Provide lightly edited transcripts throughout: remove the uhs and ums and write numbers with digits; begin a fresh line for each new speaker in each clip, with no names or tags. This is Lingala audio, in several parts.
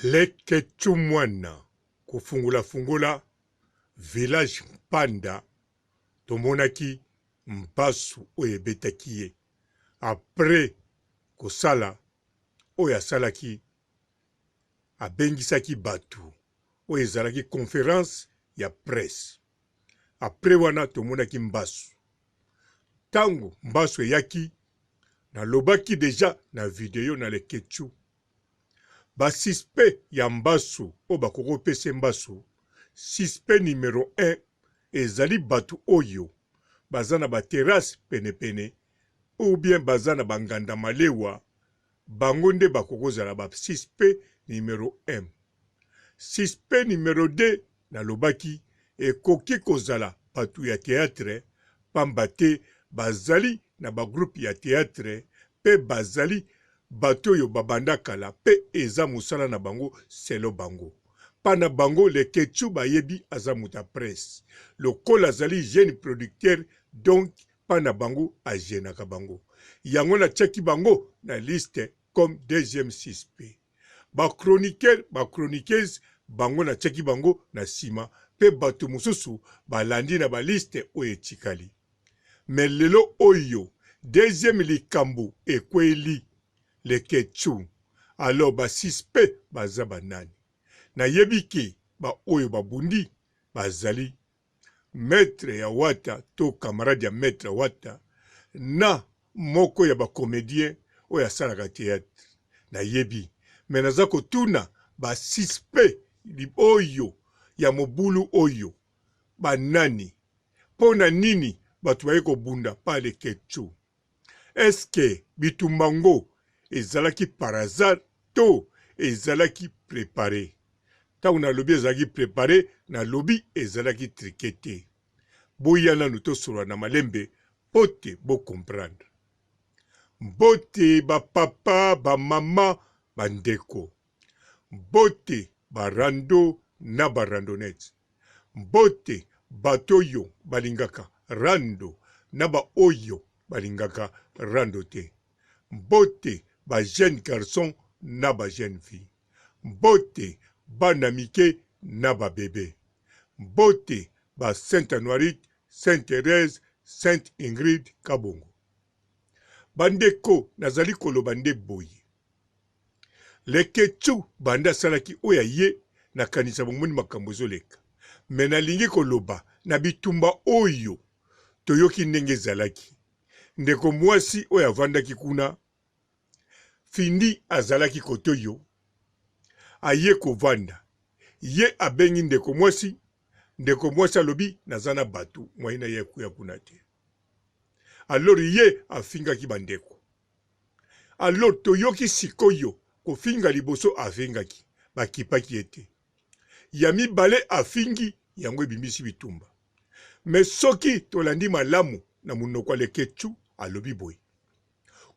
Leke chumwana kufungula fungula village Panda tomonaki mbasu oyo ebetaki ye après kosala oyo asalaki abengisaki batu oyo ezalaki conférence ya presse. Après wana tomonaki mbasu tango mbasu eyaki nalobaki deja na video na lekechu basispe ya mbasu oyo bakoko pese mbasu. Suspect numéro 1 ezali batu oyo baza na baterase penepene ou bien baza na banganda malewa, bango nde bakokozala ba suspect numéro 1. Suspect numéro 2 nalobaki ekoki kozala batu ya théâtre pamba te bazali na bagroupe ya théâtre pe bazali bato oyo babanda kala pe eza musala na bango selo bango. Pana bango le kechu bayebi aza muta presse. Lokola azali jeune producteur donc pana bango ajenaka bango. Yango na tcheki bango na liste comme deuxième suspect. Ba chroniqueur, ba chroniqueuse bango na tcheki bango na sima pe bato mususu balandi na ba liste oyo etikali. Mais lelo oyo deuxième likambo ekweli le kechu. Alors ba suspect baza banani. Na yebiki ba oyo babundi bazali maître ya wata to camarade ya maître wata na moko ya ba comédien oyo asalaka théâtre. Na yebi me naza kotuna ba suspect oyo ya mobulu oyo banani pona nini batu baye kobunda pa le kechu. Est-ce que bitumbango ezalaki par hasard to ezalaki préparé? Tango na lobi ezalaki préparé, na lobi ezalaki triqueté. Boya nanu tosolola na malembe pote bo comprendre. Mbote ba papa, ba mama, ba ndeko. Mbote ba rando na ba randonnette. Mbote batoyo balingaka rando na ba oyo balingaka rando te. Mbote ba jeune garçon na ba jeune fille. Mbote bana mike na ba bébé. Mbote ba Sainte Anuarite, Sainte Thérèse, Sainte Ingrid Kabongo. Bandeko nazali koloba nde boye. Lekechu banda salaki oya ye na kanisa bomoni makambo ezoleka. Me nalingi koloba na bitumba oyo toyoki ndenge ezalaki. Ndeko mwasi oyo avandaki kuna findi azalaki kotoyo aye kovanda. Ye abengi ndeko mwasi alobi nazana batu mwaina ye kuya kuna te. Alors ye afingaki bandeko. Alors toyoki sikoyo kofinga liboso afingaki bakipaki ete. Ya mibale afingi yango ebimisi bitumba. Me soki tolandi malamu na munoko le kechu alobi boy.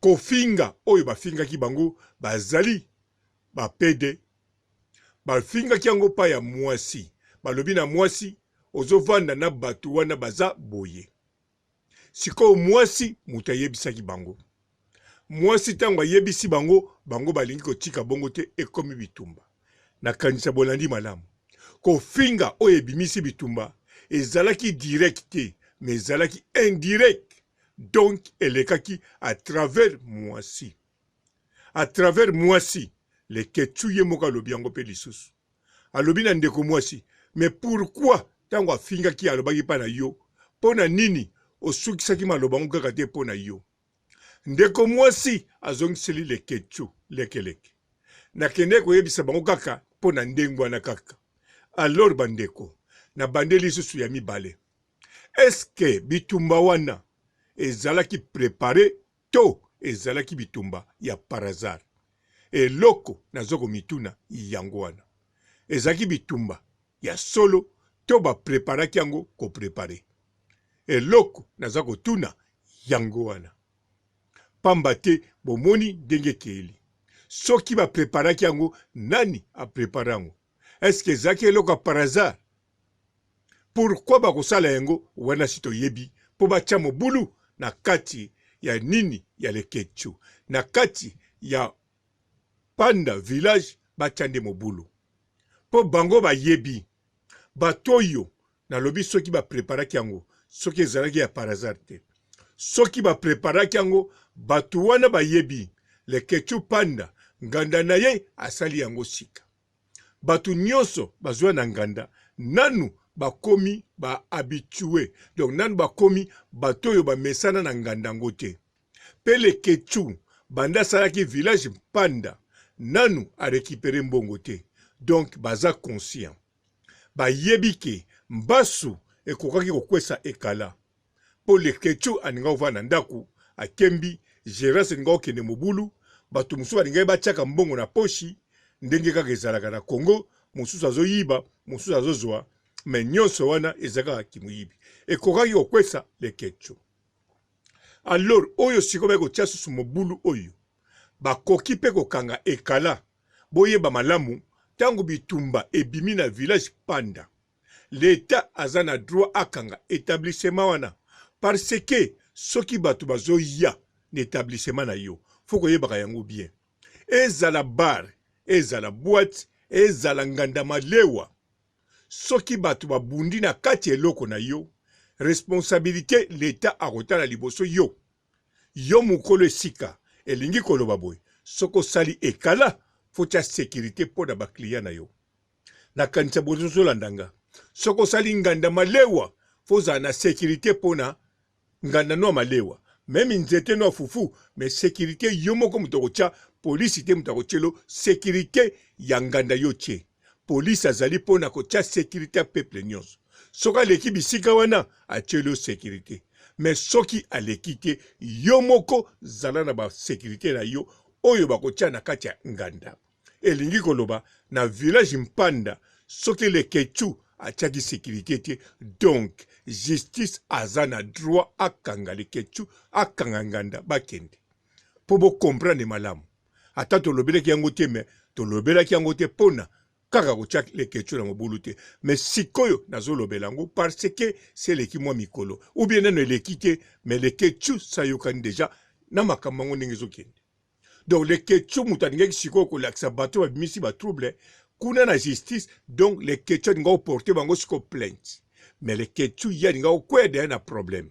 Kofinga oyo bafingaki bango bazali bapede. Bafingaki yango pa ya mwasi. Balobi na mwasi ozovanda na batu wana baza boye. Siko mwasi muta yebisaki bango. Mwasi tango yebisi bango, bango balingi kotika bongo te ekomi bitumba. Na kanisa bolandi malamu. Kofinga oyo ebimisi bitumba ezalaki direct te, mais ezalaki indirect. Donc elekaki à travers mwasi. À travers mwasi, le kechu ye moka alobi yango pe lisusu. Alobi na ndeko mwasi, mais pourquoi tango afingaki alobaki pa na yo? Pona nini osukisaki maloba ngo kaka te pona yo? Ndeko mwasi azongiseli le kechu lekeleke. Nakende koyebisa bango kaka pona ndengwa na kaka. Alors bandeko, na bande lisusu ya mibale. Est-ce que bitumba wana ezalaki préparé to ezalaki bitumba ya par hasard? Eloko nazoko mituna yango wana. Ezalaki bitumba ya solo to ba preparaki yango ko préparé. Eloko nazako tuna yango wana. Pamba te bomoni ndenge keli. Soki ba preparaki yango nani a préparango? Est-ce que ezalaki eloko par hasard? Pourquoi ba kosala yango wana sito yebi po batia mobulu na kati ya nini ya le kechu, na kati ya Panda village bachande mobulu. Po bango ba yebi, batoyo, na lobi soki ba preparaki yango, soki ezalaki ya parazarte. Soki ba preparaki yango, batu wana ba yebi, le Kechu panda, nganda na ye asali yango sika. Batu nyonso bazwa na nganda, nanu bakomi ba habitué. Donc nanu bakomi batoyo ba mesana na nganda ngote. Pe le Kechu, banda salaki village panda, nanu a récupéré mbongo te. Donc baza conscient. Ba yebike mbasu ekokaki kokwesa ekala. Po le Kechu aninga ova ndaku akembi Gérance ninga okende mobulu, batu mususu baninga bachaka mbongo na poshi, ndenge kaka ezalaka na Congo, mususu azoyiba, mususu azozwa, mais nyonso wana ezaka kimuyibi. Ekokaki kokwesa le Kechu. Alors oyo sikoba kotia susu mobulu oyo, bakoki pe kokanga ekala, boyeba malamu, tango bitumba ebimi na village panda. L'État aza na droit akanga établissement wana. Parce que soki batu bazo ya n'établissement na yo, faut koyebaka yango bien. Ezala bar, ezala boîte, ezala nganda malewa. Soki batu babundi na kati eloko na yo, responsabilité l'État akotala liboso yo. Yo mukolo esika, elingi koloba boy. Soko sali ekala, faut ya sécurité po na ba client na yo. Na kanisa bozo landanga. Soko sali nganda malewa, faut na sécurité po na nganda no malewa. Même nzete no fufu, mais sécurité yo moko mutoko tia, police te mutoko tielo, sécurité ya nganda yo tie. Police azali po na ko tia sécurité peuple nyonso. Soka l'équipe bisika wana a tielo sécurité. Mais soki a l'équité, yo moko zala na ba sécurité na yo, oyo bako tia na kati ya nganda. Elingi koloba, na village mpanda, soki le Kechu a tiaki sécurité te, donc, justice azana droit akanga le Kechu, akanga nganda bakende. Po bo comprendre malamu. Ata tolobelaki yango te, mais tolobelaki yango te pona, kaka ko tiaki le Kechu na mobulu te. Mais sikoyo nazo lobelango, parce que c'est leki mwa mikolo. Ou bien nano leki te, mais le Kechu sayokani déjà, na makamango nengezo kende. Donc le Kechu mutaningeki sikoyo ko laksa bato ba misi ba trouble, kuna na justice, donc le Kechu nga porter bango siko plainte. Mais le Kechu ya nga kwede na problème.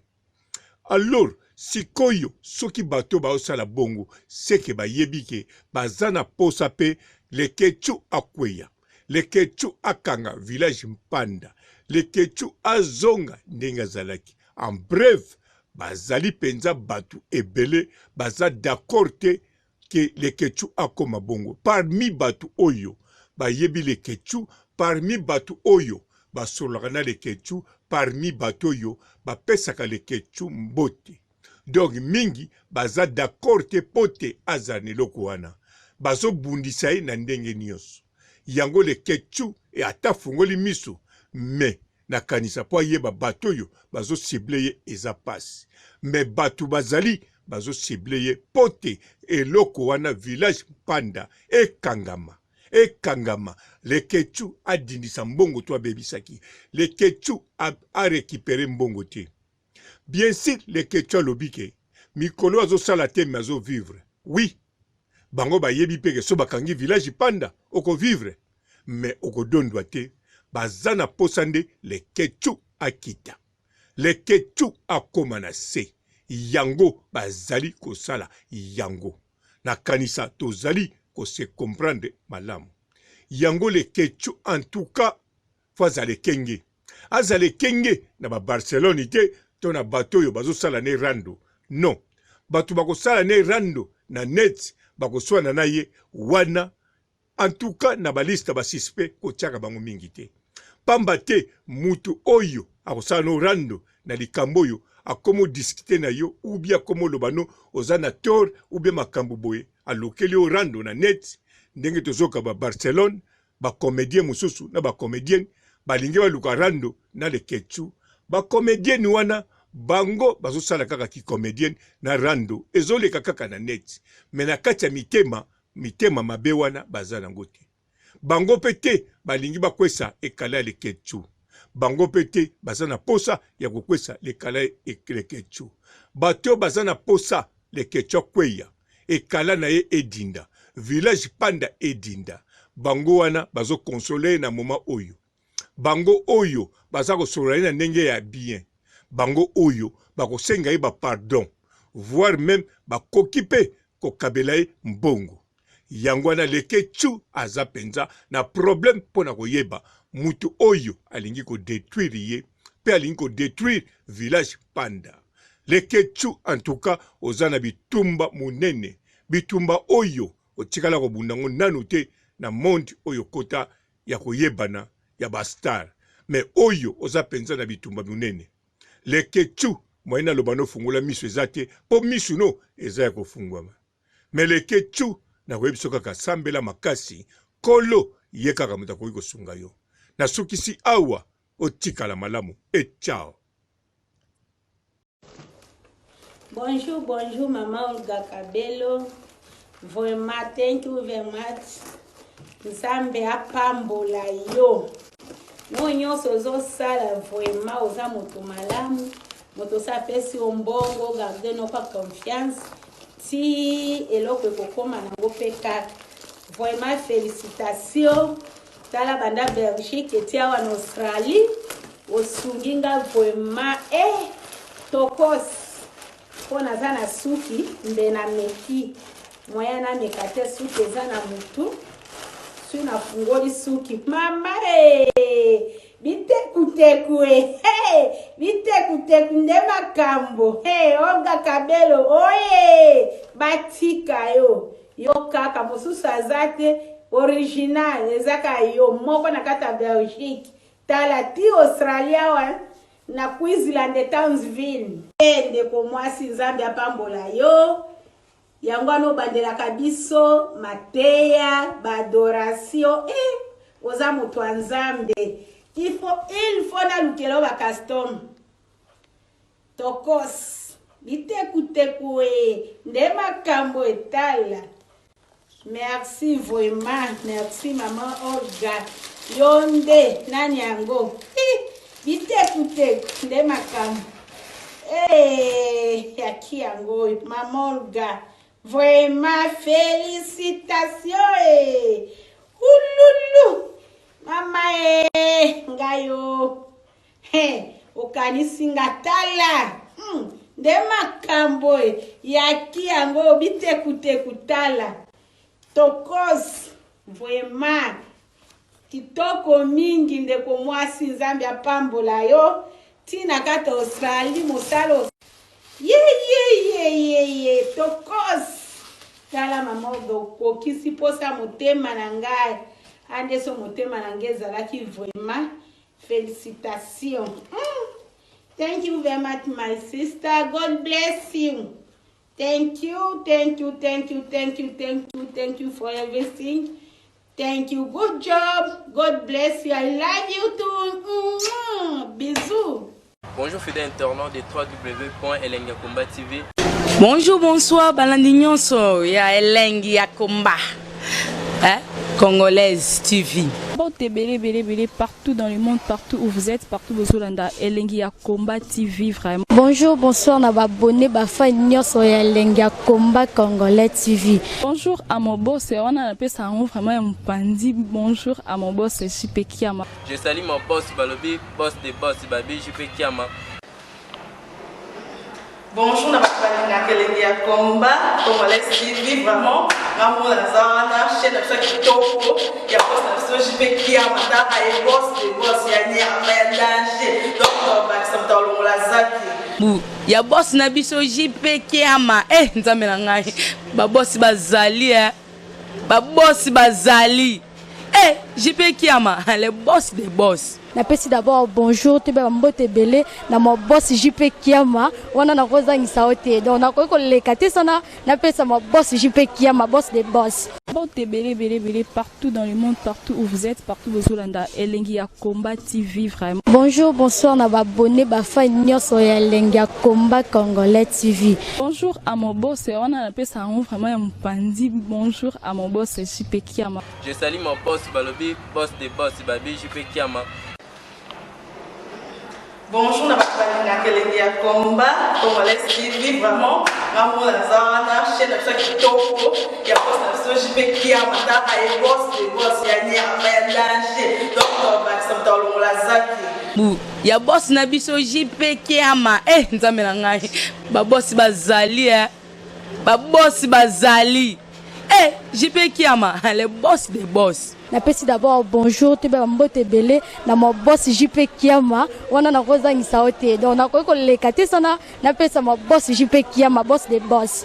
Alors, sikoyo soki bato ba osala bongo, seke ba yebike bazana posa pe le Kechu akweya. Le Kechu akanga village mpanda. Le Kechu azonga ndenga zalaki. En bref, bazali penza batu ebele, baza d'accord te que le Kechu akoma bongo. Parmi batu oyo, ba yebi le Kechu, parmi batu oyo, ba solagana le Kechu, parmi batu oyo, ba pesaka le Kechu mbote. Donc mingi, baza d'accord te pote azane loko wana. Bazo bundisai na ndenge nyonso. Yango le Kechu e ata fungoli miso, mais na kanisa po yeba batu oyo, bazo cibleye eza pasi. Mais batu bazali, bazo cibleye pote eloko wana village panda ekangama. Ekangama, le Kechu a dindisa mbongo to bebisaki. Le Kechu a récupéré mbongo te. Bien sûr, le Kechu a lobike. Mikolo azo salate mais azo vivre. Oui. Bango ba yebi peke so bakangi village panda oko vivre. Mais oko dondwa te. Bazana posande le Kechu akita. Le Kechu akomana se. Yango bazali kosala yango. Na kanisa tozali ko se comprendre malamu. Yango le Kechu en tout cas fazale kenge. Azale kenge na ba Barcelone te to na bato yo bazo sala ne rando. Non. Batu bako sala ne rando na net bako swana na ye wana en tout cas na ba liste ba suspect ko tiaka bango mingi te. Pamba te mutu oyo akosala no rando na likambo yo akomo discuter na yo ou bien komo lobano ozana tor ou bien makambo boye alokeli o rando na net ndenge tozoka ba Barcelone ba comédien mususu na ba comédien balingi baluka rando na le Kechu ba comédien wana bango bazosala kaka ki comédien na rando ezoleka kaka na net mais na kati ya mitema mabe wana bazana ngote bango pete balingi bakwesa ekala le Kechu bango pete bazana posa ya kokwesa lekala le Kechu bato bazana posa le Kechu kweya ekala na ye edinda village panda edinda bango wana bazo consoler na moment oyo. Bango oyo baza ko solali na ndenge ya bien. Bango oyo bako senga ba pardon, voire même bakoki pe ko kabela mbongo. Yango wana leke chu aza penza na problème pona koyeba mutu oyo alingi ko détruire ye pe alingi ko détruire village Panda. Leke chu en tout cas ozana bitumba munene, bitumba oyo otikala ko bundango nanu te na monde oyo kota ya koyebana ya bastar. Mais oyo oza penza na bitumba munene. Leke chu moyena lobano fungula misu ezate po misu no eza ya kofungwama. Mais leke chu na koyebiso kaka sambela makasi kolo ye kaka muta koyi sunga yo. Na sukisi awa otikala malamu. Et ciao.
Bonjour, bonjour, Maman Olga Kabelo. Vraiment, thank you very much. Nzambe apambola yo. No nyonso ozosala vraiment oza moto malamu. Moto sapesi ombongo, garde no pa confiance. Ti eloko ekokoma nango pe kaka. Vraiment, félicitations. Tala banda Belgique eti awa en Australie. Osunginga vraiment. Tokos. Pona zana suki mbena meki moya na mekate suki zana mutu suna fungoli suki mama bitekuteku bitekuteku nde makambo Olga Kabelo oye batika yo kaka mosusu azate original ezaka yo moko na kata Belgique tala ti Australia wa na Queensland de Townsville. Ndeko mwasi Nzambe apambola yo. Yango ano bandela kabiso, mateya, badoration. Oza mutu Nzambe. Il faut na lukelo ba custom. Tokos. Bitekuteku nde makambo etala. Merci vraiment. Merci Maman Olga. Yonde nani yango. Bitekuteku nde makambo. Yaki yango Maman Olga. Vraiment félicitations. Ululu. Mama ngayo. Okanisi ngatala. Nde makambo yaki yango bitekuteku tala. Tokos. Vraiment kitoko mingi ndeko mwasi Nzambe apambola yo tina kata Australie mosalo ye tokos tala Mama okokisi posa motema na ngai ande so motema na ngai ezalaki vraiment félicitations. Thank you very much my sister, God bless you. Thank you for everything. Thank you. Good job. God bless you. I love you too. Bisous.
Bonjour fidèles internautes de www.elengiakomba TV.
Bonjour, bonsoir, balandi nyonso ya Elengi ya Komba. Congolaise TV.
Belé partout dans le monde, partout où vous êtes, partout où vous êtes, Elengi ya Komba TV vraiment.
Bonjour, bonsoir, na abonné bafa nyonso ya Elengi ya Komba Congolais TV.
Bonjour à mon boss, on a appelé ça vraiment un pandi. Bonjour à mon boss, JP Kiama.
Je salue mon boss Balobi, boss des boss Babi, JP Kiama.
Bonjour, na Elengi ya Komba Congolais TV vraiment. Maman Lazana, chaîne de chaque topo, il y a pas de JP Kiama, et boss des boss, il y a un danger. Donc, on va s'entendre la zaki.
Ya boss na biso JP Kiama. Nzambe na ngai. Ba boss bazali Ba boss bazali. JP Kiama, le boss des boss.
Napesi d'abord bonjour, tu be mbote belé na mon boss JP Kiama, wana na koza ngisaote. Donc na ko lekate sana na pesa mon boss JP Kiama, boss des boss.
Belé partout dans le monde, partout où vous êtes, partout où vous êtes, Elengi ya Komba TV vraiment.
Bonjour, bonsoir, na abonné bafa nyonso ya Elengi ya Komba Congolais TV.
Bonjour à mon boss, on a appelé ça vraiment un pandi. Bonjour à mon boss JP Kiama.
Je salue mon boss Balobi, boss des boss Babi, JP Kiama.
Bonjour, balinga kelengi ya komba Congolais TV vraiment ngamo na zana chaîne na kitoko ya boss na biso JP Kiama ta ay boss de boss ya nyama ya danger donc ba samta longola zaki
bu ya boss na biso JP Kiama nzambe na ngai ba boss bazali ba boss bazali JP Kiama le boss des boss.
Napesi d'abord bonjour te ba mbote belé na mo boss JP Kiama wana na kozangisa ote donc na ko lekate sana napesa mo boss JP Kiama boss des boss.